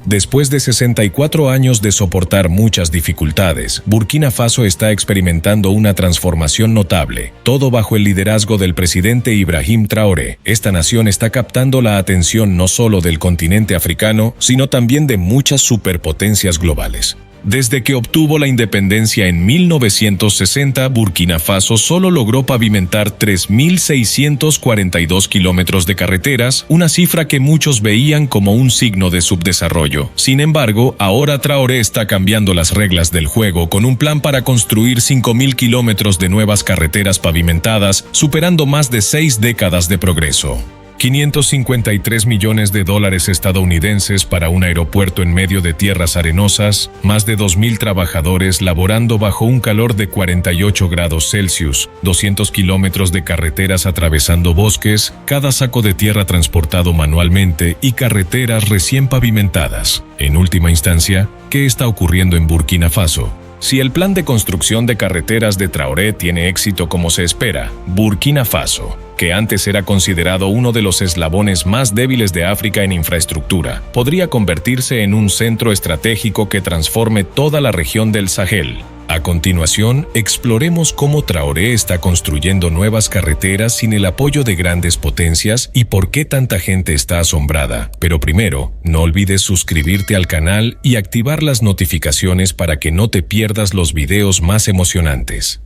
Después de 64 años de soportar muchas dificultades, Burkina Faso está experimentando una transformación notable, todo bajo el liderazgo del presidente Ibrahim Traoré. Esta nación está captando la atención no solo del continente africano, sino también de muchas superpotencias globales. Desde que obtuvo la independencia en 1960, Burkina Faso solo logró pavimentar 3.642 kilómetros de carreteras, una cifra que muchos veían como un signo de subdesarrollo. Sin embargo, ahora Traoré está cambiando las reglas del juego con un plan para construir 5.000 kilómetros de nuevas carreteras pavimentadas, superando más de 6 décadas de progreso. 553 millones de dólares estadounidenses para un aeropuerto en medio de tierras arenosas, más de 2.000 trabajadores laborando bajo un calor de 48 grados Celsius, 200 kilómetros de carreteras atravesando bosques, cada saco de tierra transportado manualmente y carreteras recién pavimentadas. En última instancia, ¿qué está ocurriendo en Burkina Faso? Si el plan de construcción de carreteras de Traoré tiene éxito como se espera, Burkina Faso, que antes era considerado uno de los eslabones más débiles de África en infraestructura, podría convertirse en un centro estratégico que transforme toda la región del Sahel. A continuación, exploremos cómo Traoré está construyendo nuevas carreteras sin el apoyo de grandes potencias y por qué tanta gente está asombrada. Pero primero, no olvides suscribirte al canal y activar las notificaciones para que no te pierdas los videos más emocionantes.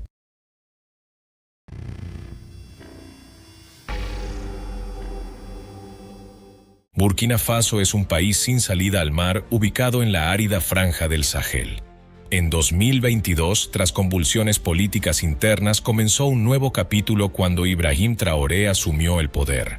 Burkina Faso es un país sin salida al mar ubicado en la árida franja del Sahel. En 2022, tras convulsiones políticas internas, comenzó un nuevo capítulo cuando Ibrahim Traoré asumió el poder.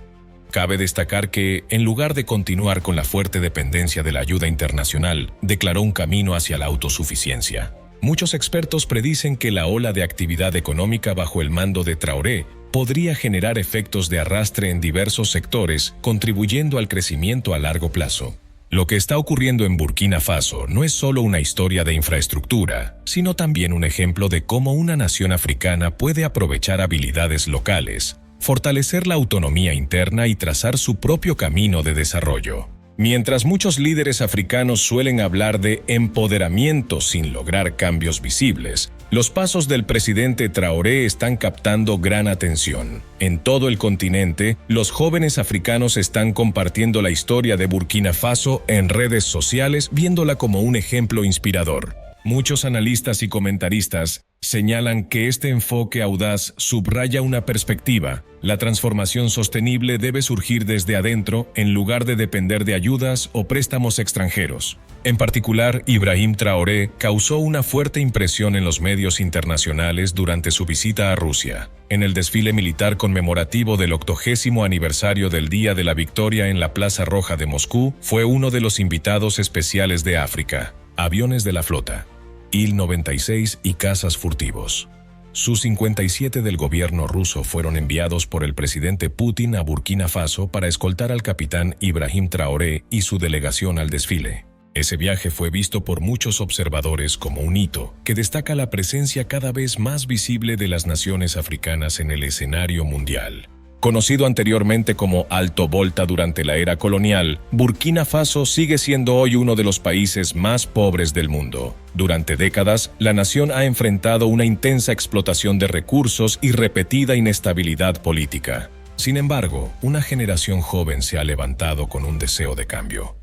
Cabe destacar que, en lugar de continuar con la fuerte dependencia de la ayuda internacional, declaró un camino hacia la autosuficiencia. Muchos expertos predicen que la ola de actividad económica bajo el mando de Traoré podría generar efectos de arrastre en diversos sectores, contribuyendo al crecimiento a largo plazo. Lo que está ocurriendo en Burkina Faso no es solo una historia de infraestructura, sino también un ejemplo de cómo una nación africana puede aprovechar habilidades locales, fortalecer la autonomía interna y trazar su propio camino de desarrollo. Mientras muchos líderes africanos suelen hablar de empoderamiento sin lograr cambios visibles, los pasos del presidente Traoré están captando gran atención. En todo el continente, los jóvenes africanos están compartiendo la historia de Burkina Faso en redes sociales, viéndola como un ejemplo inspirador. Muchos analistas y comentaristas señalan que este enfoque audaz subraya una perspectiva. La transformación sostenible debe surgir desde adentro en lugar de depender de ayudas o préstamos extranjeros. En particular, Ibrahim Traoré causó una fuerte impresión en los medios internacionales durante su visita a Rusia. En el desfile militar conmemorativo del 80º aniversario del Día de la Victoria en la Plaza Roja de Moscú, fue uno de los invitados especiales de África. Aviones de la flota, Il-96 y cazas furtivos. Su-57 del gobierno ruso fueron enviados por el presidente Putin a Burkina Faso para escoltar al capitán Ibrahim Traoré y su delegación al desfile. Ese viaje fue visto por muchos observadores como un hito que destaca la presencia cada vez más visible de las naciones africanas en el escenario mundial. Conocido anteriormente como Alto Volta durante la era colonial, Burkina Faso sigue siendo hoy uno de los países más pobres del mundo. Durante décadas, la nación ha enfrentado una intensa explotación de recursos y repetida inestabilidad política. Sin embargo, una generación joven se ha levantado con un deseo de cambio.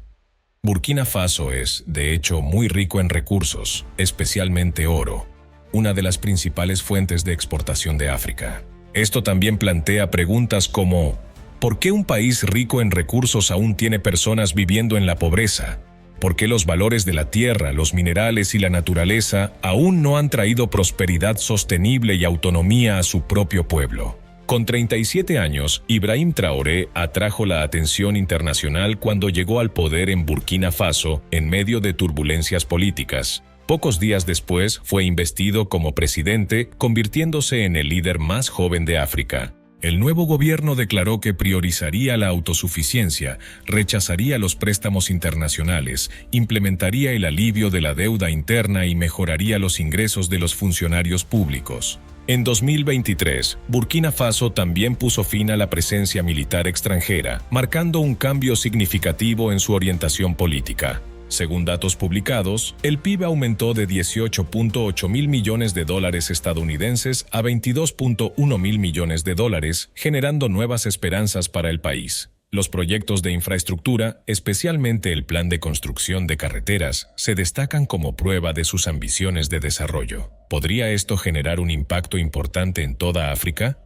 Burkina Faso es, de hecho, muy rico en recursos, especialmente oro, una de las principales fuentes de exportación de África. Esto también plantea preguntas como: ¿por qué un país rico en recursos aún tiene personas viviendo en la pobreza? ¿Por qué los valores de la tierra, los minerales y la naturaleza aún no han traído prosperidad sostenible y autonomía a su propio pueblo? Con 37 años, Ibrahim Traoré atrajo la atención internacional cuando llegó al poder en Burkina Faso en medio de turbulencias políticas. Pocos días después fue investido como presidente, convirtiéndose en el líder más joven de África. El nuevo gobierno declaró que priorizaría la autosuficiencia, rechazaría los préstamos internacionales, implementaría el alivio de la deuda interna y mejoraría los ingresos de los funcionarios públicos. En 2023, Burkina Faso también puso fin a la presencia militar extranjera, marcando un cambio significativo en su orientación política. Según datos publicados, el PIB aumentó de 18.8 mil millones de dólares estadounidenses a 22.1 mil millones de dólares, generando nuevas esperanzas para el país. Los proyectos de infraestructura, especialmente el plan de construcción de carreteras, se destacan como prueba de sus ambiciones de desarrollo. ¿Podría esto generar un impacto importante en toda África?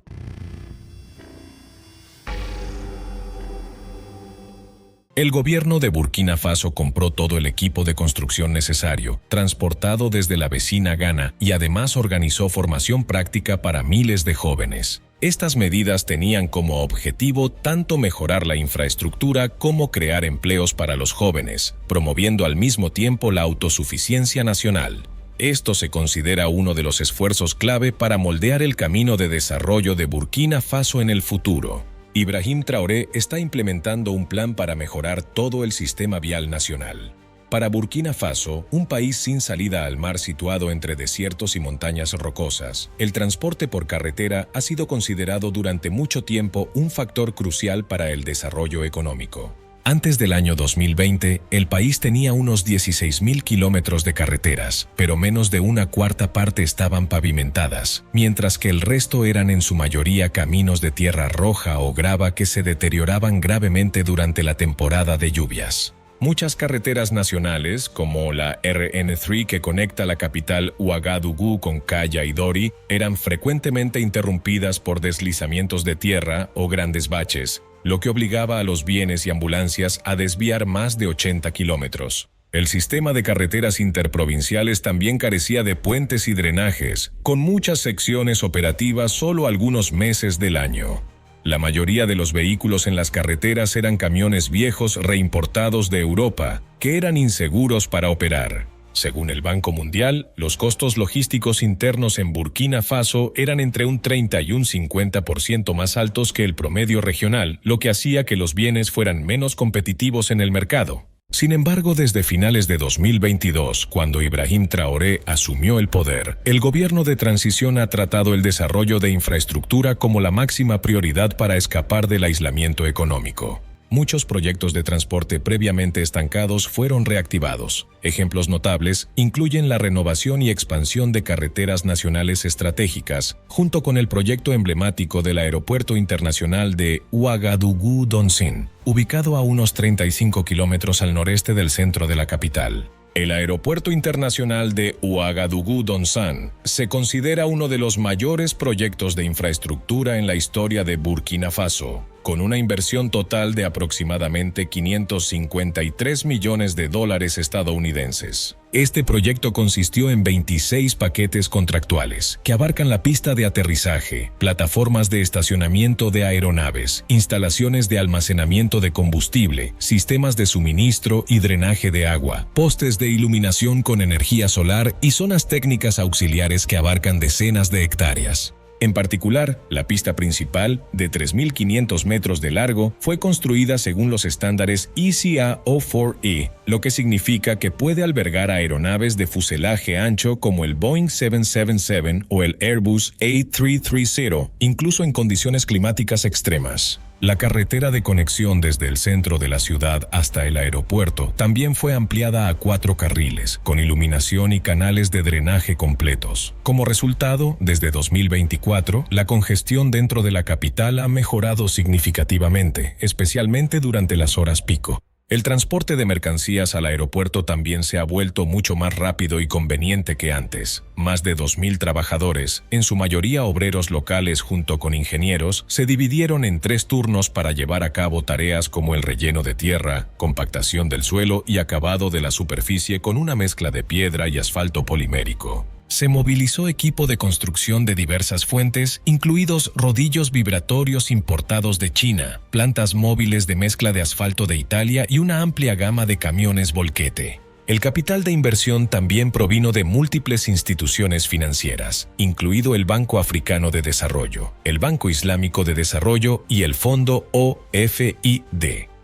El gobierno de Burkina Faso compró todo el equipo de construcción necesario, transportado desde la vecina Ghana, y además organizó formación práctica para miles de jóvenes. Estas medidas tenían como objetivo tanto mejorar la infraestructura como crear empleos para los jóvenes, promoviendo al mismo tiempo la autosuficiencia nacional. Esto se considera uno de los esfuerzos clave para moldear el camino de desarrollo de Burkina Faso en el futuro. Ibrahim Traoré está implementando un plan para mejorar todo el sistema vial nacional. Para Burkina Faso, un país sin salida al mar situado entre desiertos y montañas rocosas, el transporte por carretera ha sido considerado durante mucho tiempo un factor crucial para el desarrollo económico. Antes del año 2020, el país tenía unos 16.000 kilómetros de carreteras, pero menos de una cuarta parte estaban pavimentadas, mientras que el resto eran en su mayoría caminos de tierra roja o grava que se deterioraban gravemente durante la temporada de lluvias. Muchas carreteras nacionales, como la RN3 que conecta la capital Ouagadougou con Kaya y Dori, eran frecuentemente interrumpidas por deslizamientos de tierra o grandes baches, lo que obligaba a los bienes y ambulancias a desviar más de 80 kilómetros. El sistema de carreteras interprovinciales también carecía de puentes y drenajes, con muchas secciones operativas solo algunos meses del año. La mayoría de los vehículos en las carreteras eran camiones viejos reimportados de Europa, que eran inseguros para operar. Según el Banco Mundial, los costos logísticos internos en Burkina Faso eran entre un 30 y un 50% más altos que el promedio regional, lo que hacía que los bienes fueran menos competitivos en el mercado. Sin embargo, desde finales de 2022, cuando Ibrahim Traoré asumió el poder, el gobierno de transición ha tratado el desarrollo de infraestructura como la máxima prioridad para escapar del aislamiento económico. Muchos proyectos de transporte previamente estancados fueron reactivados. Ejemplos notables incluyen la renovación y expansión de carreteras nacionales estratégicas, junto con el proyecto emblemático del Aeropuerto Internacional de Ouagadougou-Donsin, ubicado a unos 35 kilómetros al noreste del centro de la capital. El Aeropuerto Internacional de Ouagadougou-Donsan se considera uno de los mayores proyectos de infraestructura en la historia de Burkina Faso, con una inversión total de aproximadamente 553 millones de dólares estadounidenses. Este proyecto consistió en 26 paquetes contractuales, que abarcan la pista de aterrizaje, plataformas de estacionamiento de aeronaves, instalaciones de almacenamiento de combustible, sistemas de suministro y drenaje de agua, postes de iluminación con energía solar y zonas técnicas auxiliares que abarcan decenas de hectáreas. En particular, la pista principal, de 3.500 metros de largo, fue construida según los estándares ECA-04E, lo que significa que puede albergar aeronaves de fuselaje ancho como el Boeing 777 o el Airbus A330, incluso en condiciones climáticas extremas. La carretera de conexión desde el centro de la ciudad hasta el aeropuerto también fue ampliada a 4 carriles, con iluminación y canales de drenaje completos. Como resultado, desde 2024, la congestión dentro de la capital ha mejorado significativamente, especialmente durante las horas pico. El transporte de mercancías al aeropuerto también se ha vuelto mucho más rápido y conveniente que antes. Más de 2.000 trabajadores, en su mayoría obreros locales junto con ingenieros, se dividieron en 3 turnos para llevar a cabo tareas como el relleno de tierra, compactación del suelo y acabado de la superficie con una mezcla de piedra y asfalto polimérico. Se movilizó equipo de construcción de diversas fuentes, incluidos rodillos vibratorios importados de China, plantas móviles de mezcla de asfalto de Italia y una amplia gama de camiones volquete. El capital de inversión también provino de múltiples instituciones financieras, incluido el Banco Africano de Desarrollo, el Banco Islámico de Desarrollo y el Fondo OFID.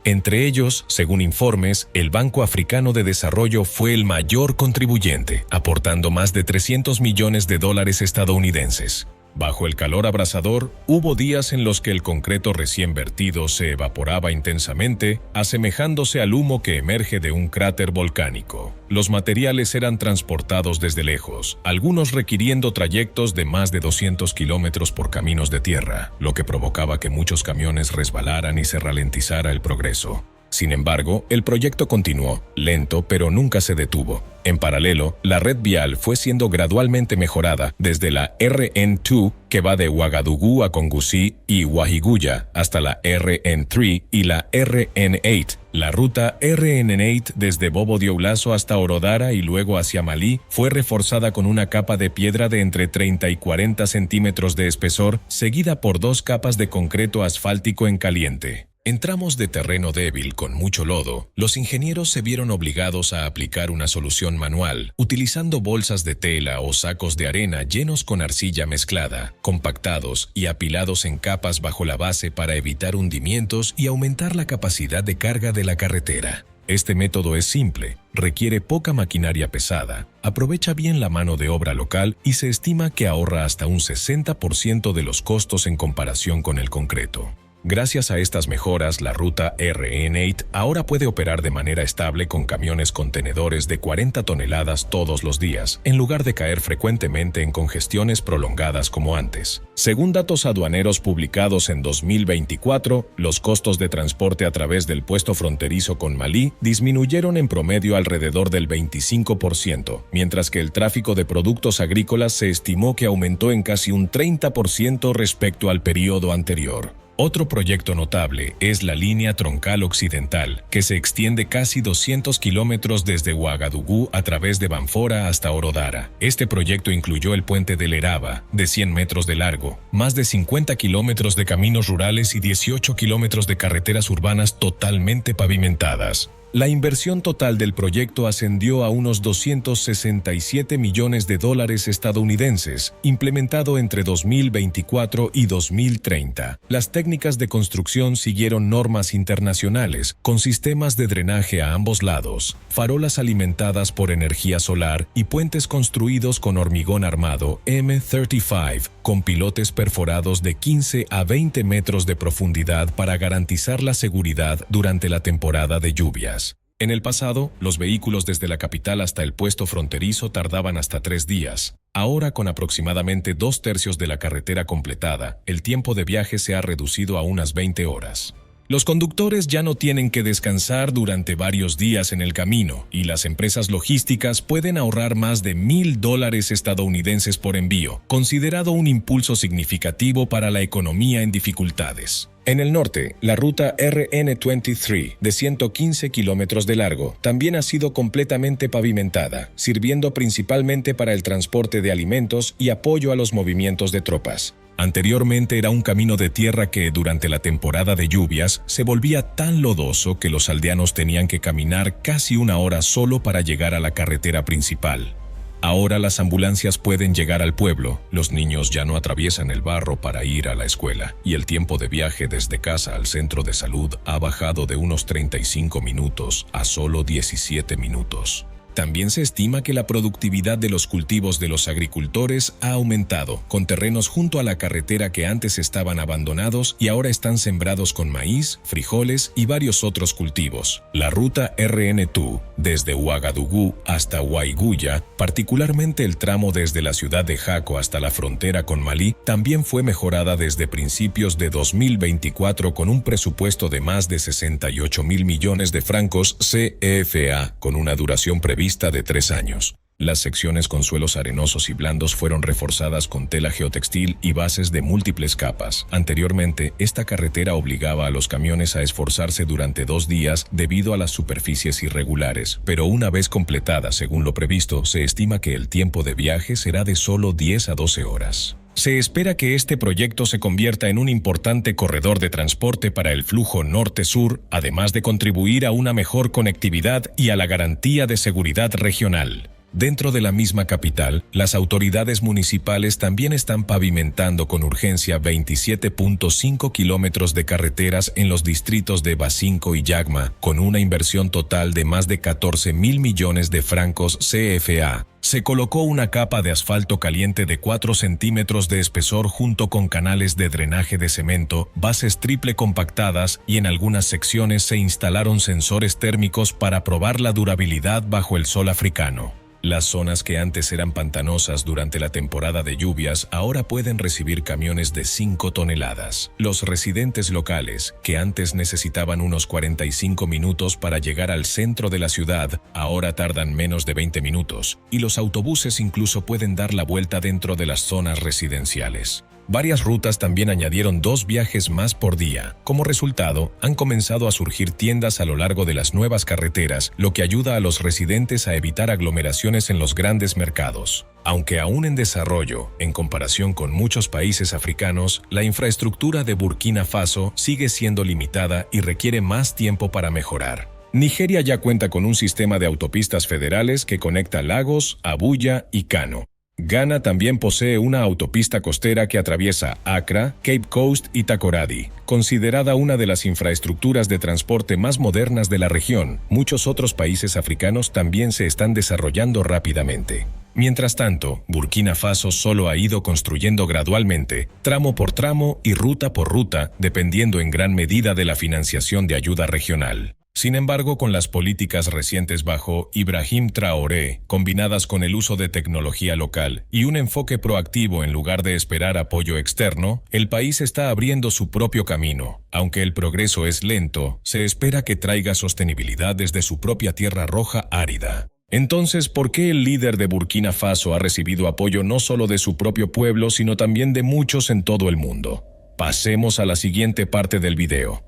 Entre ellos, según informes, el Banco Africano de Desarrollo fue el mayor contribuyente, aportando más de 300 millones de dólares estadounidenses. Bajo el calor abrasador, hubo días en los que el concreto recién vertido se evaporaba intensamente, asemejándose al humo que emerge de un cráter volcánico. Los materiales eran transportados desde lejos, algunos requiriendo trayectos de más de 200 kilómetros por caminos de tierra, lo que provocaba que muchos camiones resbalaran y se ralentizara el progreso. Sin embargo, el proyecto continuó, lento pero nunca se detuvo. En paralelo, la red vial fue siendo gradualmente mejorada desde la RN2, que va de Ouagadougou a Kongoussy y Wahiguya, hasta la RN3 y la RN8. La ruta RN8 desde Bobo Dioulasso hasta Orodara y luego hacia Malí fue reforzada con una capa de piedra de entre 30 y 40 centímetros de espesor, seguida por 2 capas de concreto asfáltico en caliente. En tramos de terreno débil con mucho lodo, los ingenieros se vieron obligados a aplicar una solución manual, utilizando bolsas de tela o sacos de arena llenos con arcilla mezclada, compactados y apilados en capas bajo la base para evitar hundimientos y aumentar la capacidad de carga de la carretera. Este método es simple, requiere poca maquinaria pesada, aprovecha bien la mano de obra local y se estima que ahorra hasta un 60% de los costos en comparación con el concreto. Gracias a estas mejoras, la ruta RN8 ahora puede operar de manera estable con camiones contenedores de 40 toneladas todos los días, en lugar de caer frecuentemente en congestiones prolongadas como antes. Según datos aduaneros publicados en 2024, los costos de transporte a través del puesto fronterizo con Malí disminuyeron en promedio alrededor del 25%, mientras que el tráfico de productos agrícolas se estimó que aumentó en casi un 30% respecto al periodo anterior. Otro proyecto notable es la línea troncal occidental, que se extiende casi 200 kilómetros desde Ouagadougou a través de Banfora hasta Orodara. Este proyecto incluyó el puente del Eraba, de 100 metros de largo, más de 50 kilómetros de caminos rurales y 18 kilómetros de carreteras urbanas totalmente pavimentadas. La inversión total del proyecto ascendió a unos 267 millones de dólares estadounidenses, implementado entre 2024 y 2030. Las técnicas de construcción siguieron normas internacionales, con sistemas de drenaje a ambos lados, farolas alimentadas por energía solar y puentes construidos con hormigón armado M35, con pilotes perforados de 15 a 20 metros de profundidad para garantizar la seguridad durante la temporada de lluvias. En el pasado, los vehículos desde la capital hasta el puesto fronterizo tardaban hasta 3 días. Ahora, con aproximadamente 2/3 de la carretera completada, el tiempo de viaje se ha reducido a unas 20 horas. Los conductores ya no tienen que descansar durante varios días en el camino y las empresas logísticas pueden ahorrar más de $1,000 estadounidenses por envío, considerado un impulso significativo para la economía en dificultades. En el norte, la ruta RN23, de 115 kilómetros de largo, también ha sido completamente pavimentada, sirviendo principalmente para el transporte de alimentos y apoyo a los movimientos de tropas. Anteriormente era un camino de tierra que, durante la temporada de lluvias, se volvía tan lodoso que los aldeanos tenían que caminar casi 1 hora solo para llegar a la carretera principal. Ahora las ambulancias pueden llegar al pueblo, los niños ya no atraviesan el barro para ir a la escuela, y el tiempo de viaje desde casa al centro de salud ha bajado de unos 35 minutos a solo 17 minutos. También se estima que la productividad de los cultivos de los agricultores ha aumentado, con terrenos junto a la carretera que antes estaban abandonados y ahora están sembrados con maíz, frijoles y varios otros cultivos. La ruta RN2, desde Ouagadougou hasta Wahiguya, particularmente el tramo desde la ciudad de Jaco hasta la frontera con Malí, también fue mejorada desde principios de 2024 con un presupuesto de más de 68.000 millones de francos CFA, con una duración prevista de 3 años. Las secciones con suelos arenosos y blandos fueron reforzadas con tela geotextil y bases de múltiples capas. Anteriormente, esta carretera obligaba a los camiones a esforzarse durante 2 días debido a las superficies irregulares, pero una vez completada según lo previsto, se estima que el tiempo de viaje será de solo 10 a 12 horas. Se espera que este proyecto se convierta en un importante corredor de transporte para el flujo norte-sur, además de contribuir a una mejor conectividad y a la garantía de seguridad regional. Dentro de la misma capital, las autoridades municipales también están pavimentando con urgencia 27.5 kilómetros de carreteras en los distritos de Basinco y Yagma, con una inversión total de más de 14.000 millones de francos CFA. Se colocó una capa de asfalto caliente de 4 centímetros de espesor junto con canales de drenaje de cemento, bases triple compactadas y en algunas secciones se instalaron sensores térmicos para probar la durabilidad bajo el sol africano. Las zonas que antes eran pantanosas durante la temporada de lluvias ahora pueden recibir camiones de 5 toneladas. Los residentes locales, que antes necesitaban unos 45 minutos para llegar al centro de la ciudad, ahora tardan menos de 20 minutos, y los autobuses incluso pueden dar la vuelta dentro de las zonas residenciales. Varias rutas también añadieron 2 viajes más por día. Como resultado, han comenzado a surgir tiendas a lo largo de las nuevas carreteras, lo que ayuda a los residentes a evitar aglomeraciones en los grandes mercados. Aunque aún en desarrollo, en comparación con muchos países africanos, la infraestructura de Burkina Faso sigue siendo limitada y requiere más tiempo para mejorar. Nigeria ya cuenta con un sistema de autopistas federales que conecta Lagos, Abuya y Kano. Ghana también posee una autopista costera que atraviesa Accra, Cape Coast y Takoradi. Considerada una de las infraestructuras de transporte más modernas de la región, muchos otros países africanos también se están desarrollando rápidamente. Mientras tanto, Burkina Faso solo ha ido construyendo gradualmente, tramo por tramo y ruta por ruta, dependiendo en gran medida de la financiación de ayuda regional. Sin embargo, con las políticas recientes bajo Ibrahim Traoré, combinadas con el uso de tecnología local y un enfoque proactivo en lugar de esperar apoyo externo, el país está abriendo su propio camino. Aunque el progreso es lento, se espera que traiga sostenibilidad desde su propia tierra roja árida. Entonces, ¿por qué el líder de Burkina Faso ha recibido apoyo no solo de su propio pueblo, sino también de muchos en todo el mundo? Pasemos a la siguiente parte del video.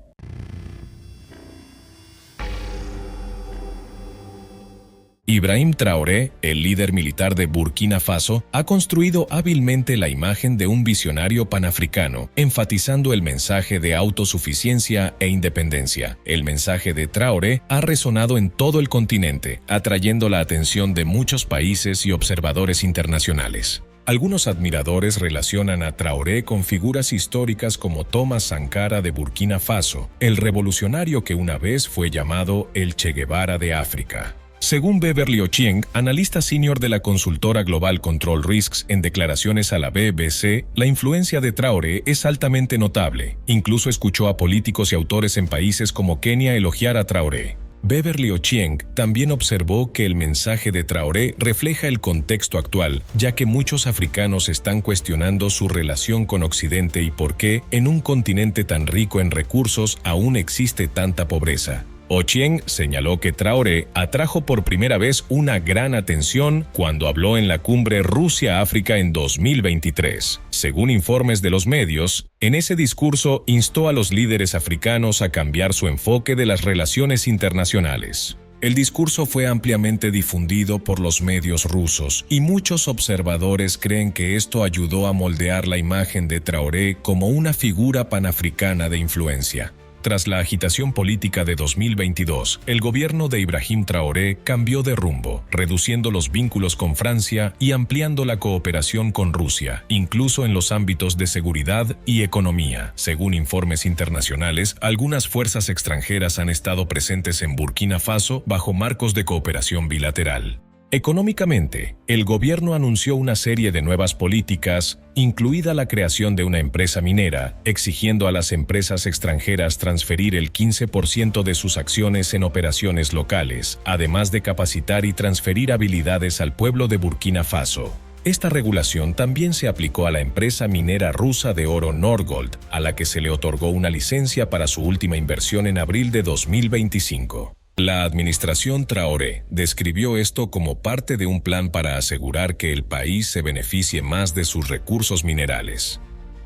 Ibrahim Traoré, el líder militar de Burkina Faso, ha construido hábilmente la imagen de un visionario panafricano, enfatizando el mensaje de autosuficiencia e independencia. El mensaje de Traoré ha resonado en todo el continente, atrayendo la atención de muchos países y observadores internacionales. Algunos admiradores relacionan a Traoré con figuras históricas como Thomas Sankara de Burkina Faso, el revolucionario que una vez fue llamado el Che Guevara de África. Según Beverly Ochieng, analista senior de la consultora Global Control Risks en declaraciones a la BBC, la influencia de Traoré es altamente notable. Incluso escuchó a políticos y autores en países como Kenia elogiar a Traoré. Beverly Ochieng también observó que el mensaje de Traoré refleja el contexto actual, ya que muchos africanos están cuestionando su relación con Occidente y por qué, en un continente tan rico en recursos, aún existe tanta pobreza. Ochieng señaló que Traoré atrajo por primera vez una gran atención cuando habló en la cumbre Rusia-África en 2023. Según informes de los medios, en ese discurso instó a los líderes africanos a cambiar su enfoque de las relaciones internacionales. El discurso fue ampliamente difundido por los medios rusos y muchos observadores creen que esto ayudó a moldear la imagen de Traoré como una figura panafricana de influencia. Tras la agitación política de 2022, el gobierno de Ibrahim Traoré cambió de rumbo, reduciendo los vínculos con Francia y ampliando la cooperación con Rusia, incluso en los ámbitos de seguridad y economía. Según informes internacionales, algunas fuerzas extranjeras han estado presentes en Burkina Faso bajo marcos de cooperación bilateral. Económicamente, el gobierno anunció una serie de nuevas políticas, incluida la creación de una empresa minera, exigiendo a las empresas extranjeras transferir el 15% de sus acciones en operaciones locales, además de capacitar y transferir habilidades al pueblo de Burkina Faso. Esta regulación también se aplicó a la empresa minera rusa de oro Norgold, a la que se le otorgó una licencia para su última inversión en abril de 2025. La administración Traoré describió esto como parte de un plan para asegurar que el país se beneficie más de sus recursos minerales.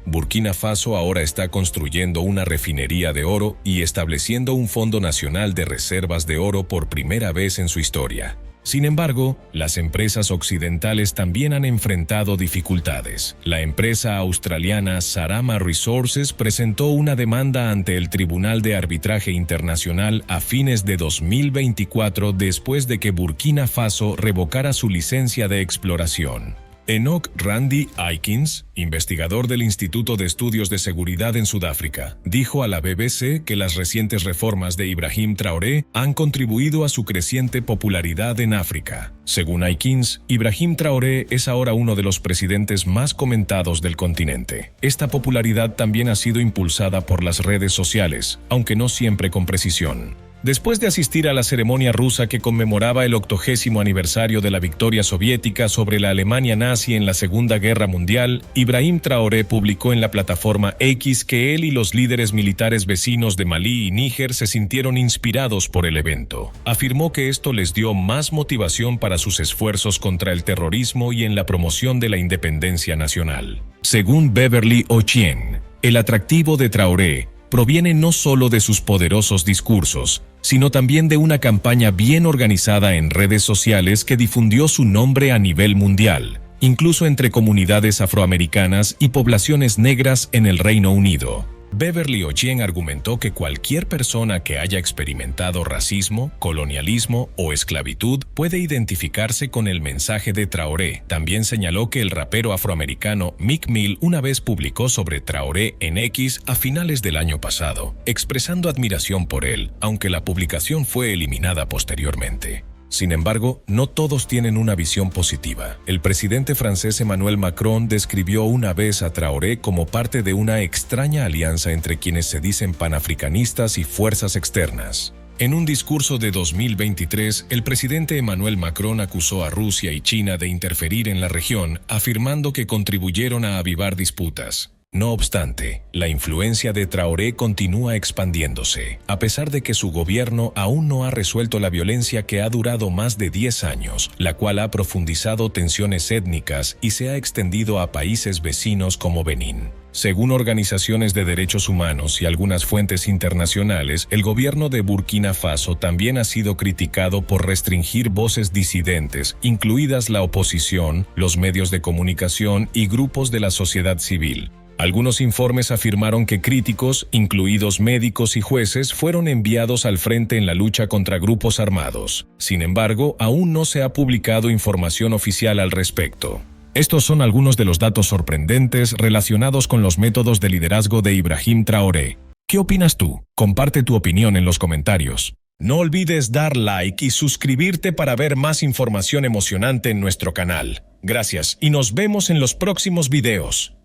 Burkina Faso ahora está construyendo una refinería de oro y estableciendo un Fondo Nacional de Reservas de Oro por primera vez en su historia. Sin embargo, las empresas occidentales también han enfrentado dificultades. La empresa australiana Sarama Resources presentó una demanda ante el Tribunal de Arbitraje Internacional a fines de 2024 después de que Burkina Faso revocara su licencia de exploración. Enoch Randy Aikins, investigador del Instituto de Estudios de Seguridad en Sudáfrica, dijo a la BBC que las recientes reformas de Ibrahim Traoré han contribuido a su creciente popularidad en África. Según Aikins, Ibrahim Traoré es ahora uno de los presidentes más comentados del continente. Esta popularidad también ha sido impulsada por las redes sociales, aunque no siempre con precisión. Después de asistir a la ceremonia rusa que conmemoraba el 80º aniversario de la victoria soviética sobre la Alemania nazi en la Segunda Guerra Mundial, Ibrahim Traoré publicó en la plataforma X que él y los líderes militares vecinos de Malí y Níger se sintieron inspirados por el evento. Afirmó que esto les dio más motivación para sus esfuerzos contra el terrorismo y en la promoción de la independencia nacional. Según Beverly Ochien, el atractivo de Traoré proviene no solo de sus poderosos discursos, sino también de una campaña bien organizada en redes sociales que difundió su nombre a nivel mundial, incluso entre comunidades afroamericanas y poblaciones negras en el Reino Unido. Beverly Ochien argumentó que cualquier persona que haya experimentado racismo, colonialismo o esclavitud puede identificarse con el mensaje de Traoré. También señaló que el rapero afroamericano Meek Mill una vez publicó sobre Traoré en X a finales del año pasado, expresando admiración por él, aunque la publicación fue eliminada posteriormente. Sin embargo, no todos tienen una visión positiva. El presidente francés Emmanuel Macron describió una vez a Traoré como parte de una extraña alianza entre quienes se dicen panafricanistas y fuerzas externas. En un discurso de 2023, el presidente Emmanuel Macron acusó a Rusia y China de interferir en la región, afirmando que contribuyeron a avivar disputas. No obstante, la influencia de Traoré continúa expandiéndose, a pesar de que su gobierno aún no ha resuelto la violencia que ha durado más de 10 años, la cual ha profundizado tensiones étnicas y se ha extendido a países vecinos como Benín. Según organizaciones de derechos humanos y algunas fuentes internacionales, el gobierno de Burkina Faso también ha sido criticado por restringir voces disidentes, incluidas la oposición, los medios de comunicación y grupos de la sociedad civil. Algunos informes afirmaron que críticos, incluidos médicos y jueces, fueron enviados al frente en la lucha contra grupos armados. Sin embargo, aún no se ha publicado información oficial al respecto. Estos son algunos de los datos sorprendentes relacionados con los métodos de liderazgo de Ibrahim Traoré. ¿Qué opinas tú? Comparte tu opinión en los comentarios. No olvides dar like y suscribirte para ver más información emocionante en nuestro canal. Gracias y nos vemos en los próximos videos.